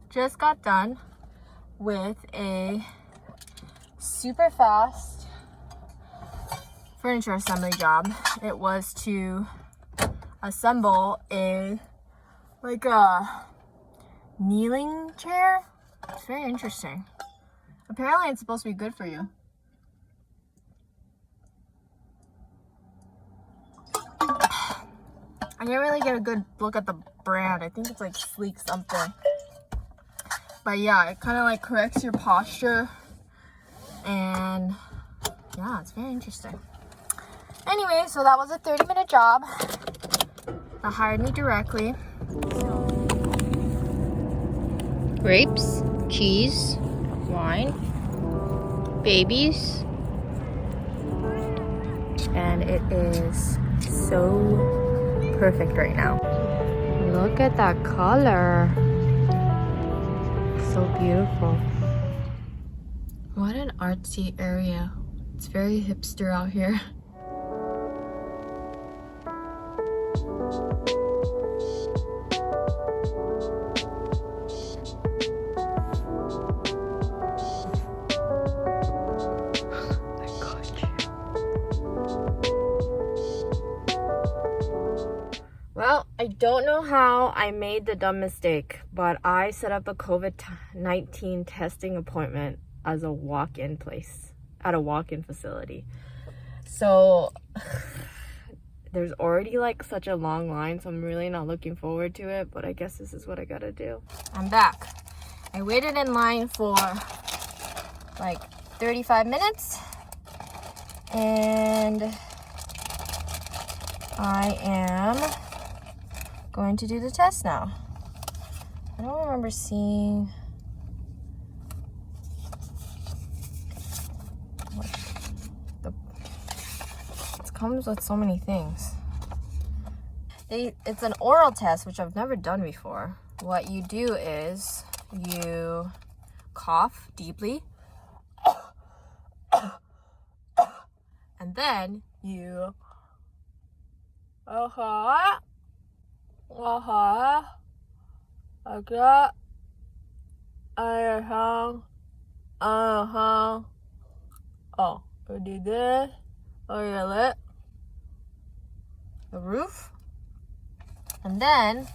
just got done with a super fast furniture assembly job. It was to assemble a kneeling chair. It's very interesting. Apparently it's supposed to be good for you. I didn't really get a good look at the brand. I think it's like Sleek something. But yeah, it kind of like corrects your posture. And yeah, it's very interesting. Anyway, so that was a 30-minute job. They hired me directly. Grapes, cheese, wine, babies. And it is so perfect right now. Look at that color. So beautiful. What an artsy area. It's very hipster out here. Well, I don't know how I made the dumb mistake, but I set up a COVID-19 testing appointment as a walk-in place, at a walk-in facility. So there's already like such a long line, so I'm really not looking forward to it, but I guess this is what I gotta do. I'm back. I waited in line for like 35 minutes, and I am going to do the test now. I don't remember seeing it comes with so many things. It's an oral test, which I've never done before. What you do is you cough deeply and then you like that. Oh, you do this. Oh, your lip. The roof. And then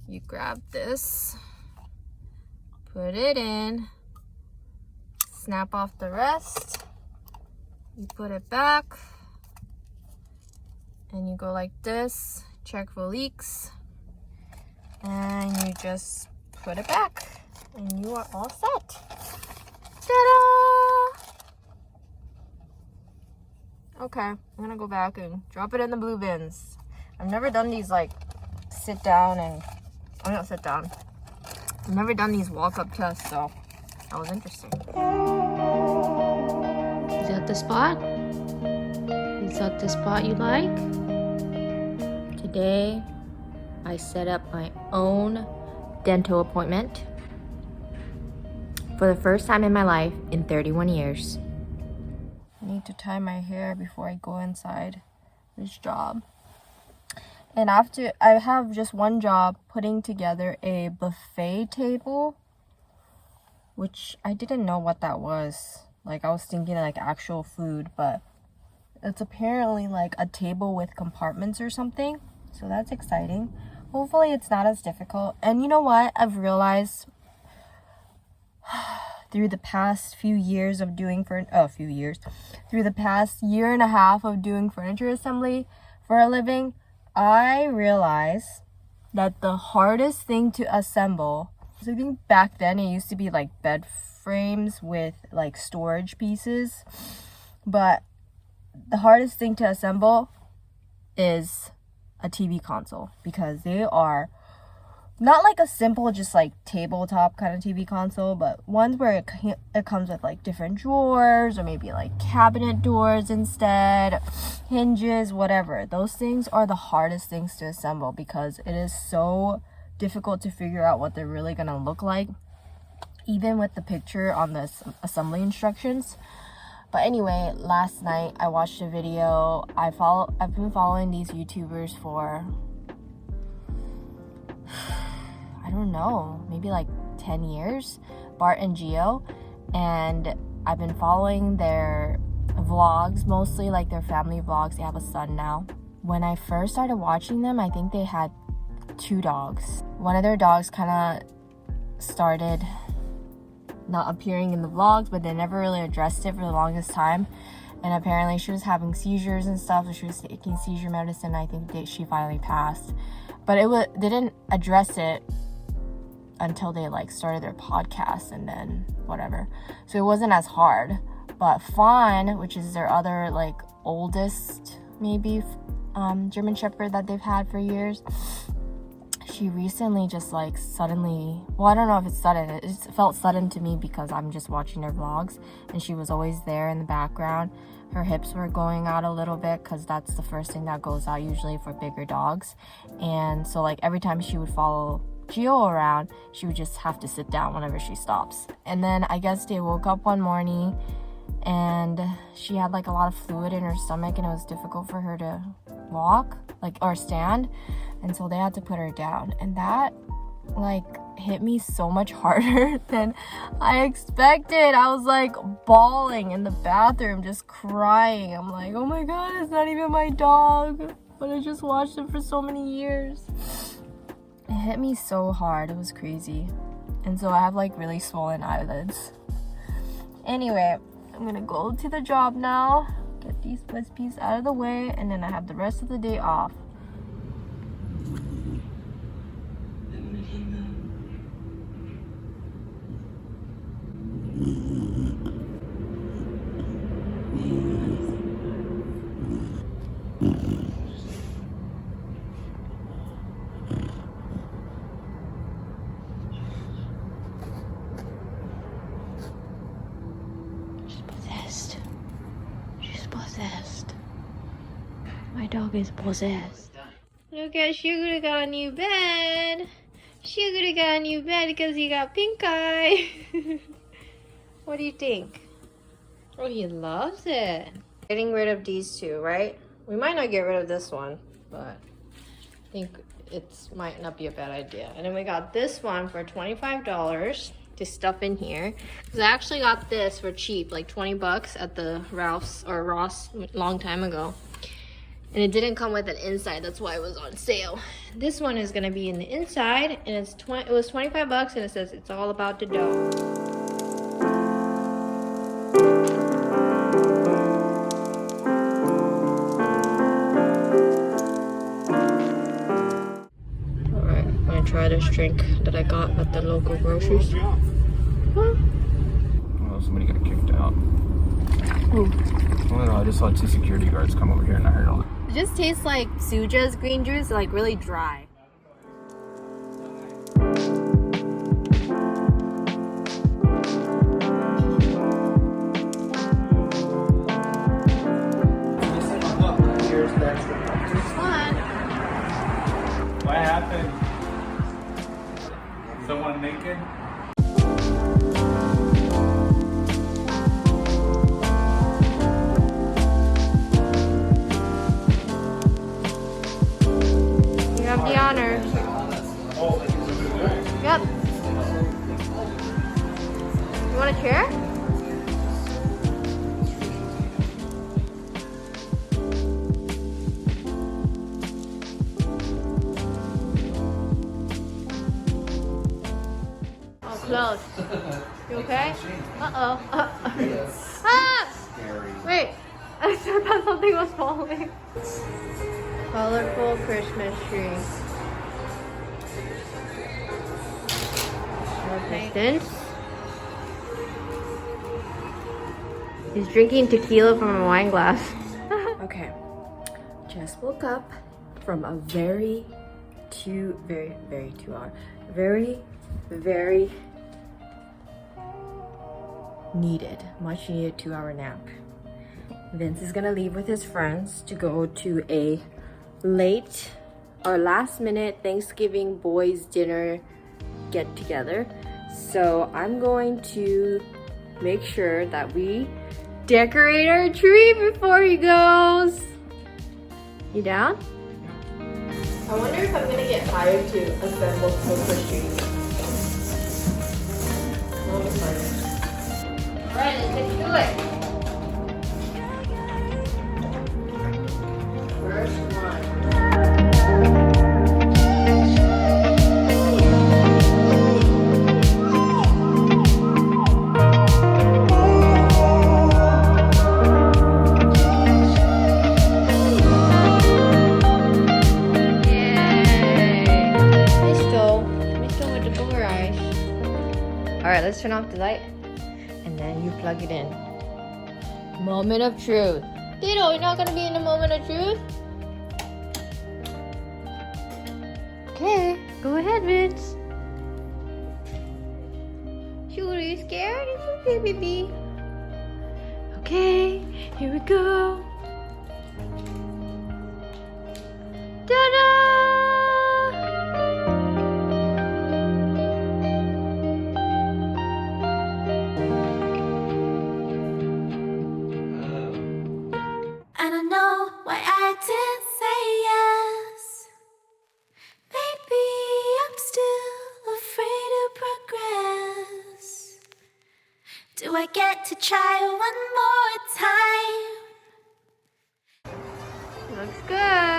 you grab this, put it in, snap off the rest. You put it back, and you go like this, check for leaks, and you just put it back, and you are all set. Ta-da! Okay, I'm gonna go back and drop it in the blue bins. I've never done these like sit down and, not sit down. I've never done these walk-up tests, so that was interesting. Is that the spot? Is that the spot you like? Today, I set up my own dental appointment for the first time in my life in 31 years. I need to tie my hair before I go inside this job. And after, I have just one job, putting together a buffet table, which I didn't know what that was. Like, I was thinking like actual food, but it's apparently like a table with compartments or something. So that's exciting. Hopefully it's not as difficult. And you know what? I've realized through the past few years of doing through the past year and a half of doing furniture assembly for a living, I realized that the hardest thing to assemble, I think back then it used to be like bed frames with like storage pieces, but the hardest thing to assemble is a TV console, because they are not like a simple just like tabletop kind of TV console, but ones where it comes with like different drawers or maybe like cabinet doors instead, hinges, whatever. Those things are the hardest things to assemble because it is so difficult to figure out what they're really gonna look like, even with the picture on the assembly instructions. But anyway, last night I watched a video. I've been following these YouTubers for, I don't know, maybe like 10 years, Bart and Geo, and I've been following their vlogs, mostly like their family vlogs. They have a son now. When I first started watching them, I think they had 2 dogs. One of their dogs kind of started not appearing in the vlogs, but they never really addressed it for the longest time. And apparently she was having seizures and stuff, so she was taking seizure medicine. I think she finally passed, but they didn't address it until they like started their podcast and then whatever, so it wasn't as hard. But Fawn, which is their other like oldest maybe German Shepherd that they've had for years, she recently just like suddenly, well, I don't know if it's sudden, it just felt sudden to me because I'm just watching their vlogs and she was always there in the background. Her hips were going out a little bit because that's the first thing that goes out usually for bigger dogs. And so like every time she would follow Geo around, she would just have to sit down whenever she stops. And then I guess they woke up one morning and she had like a lot of fluid in her stomach and it was difficult for her to walk like or stand, and so they had to put her down. And that like hit me so much harder than I expected. I was like bawling in the bathroom, just crying. I'm like, oh my god, it's not even my dog, but I just watched him for so many years. It hit me so hard, it was crazy. And so I have like really swollen eyelids. Anyway, I'm gonna go to the job now, get these wispies out of the way, and then I have the rest of the day off. She's possessed. My dog is possessed. Look at Sugar got a new bed. Sugar got a new bed because he got pink eye. What do you think? Oh, he loves it. Getting rid of these 2, right? We might not get rid of this one, but I think it might not be a bad idea. And then we got this one for $25 to stuff in here. Because I actually got this for cheap, like 20 bucks at the Ralph's or Ross a long time ago. And it didn't come with an inside, that's why it was on sale. This one is gonna be in the inside, and it was 25 bucks, and it says it's all about the dough. Alright, I'm gonna try this drink that I got at the local groceries. Huh? Oh, somebody got kicked out. Ooh. Oh no, I just saw 2 security guards come over here and I heard all that. It just tastes like Suja's green juice, like really dry. What happened? Someone naked? You have the honor. Yep. You want a chair? Oh, close. You okay? Uh-oh. Ah! Wait. I thought something was falling. Colorful Christmas tree. Distance. He's drinking tequila from a wine glass. Okay. Just woke up from a very 2 hour. Very needed, much needed 2-hour nap. Vince is gonna leave with his friends to go to a late or last minute Thanksgiving boys dinner get together. So I'm going to make sure that we decorate our tree before he goes. You down? I wonder if I'm gonna get hired to assemble Christmas trees. Alright, let's get to it. First one. Alright, let's turn off the light and then you plug it in. Moment of truth. Ditto, you're not gonna be in the moment of truth? Okay, go ahead, Vince. Sure, are you scared? It's okay, baby. Okay, here we go. Ta-da! I don't know why I didn't say yes. Maybe I'm still afraid to progress. Do I get to try one more time? Looks good.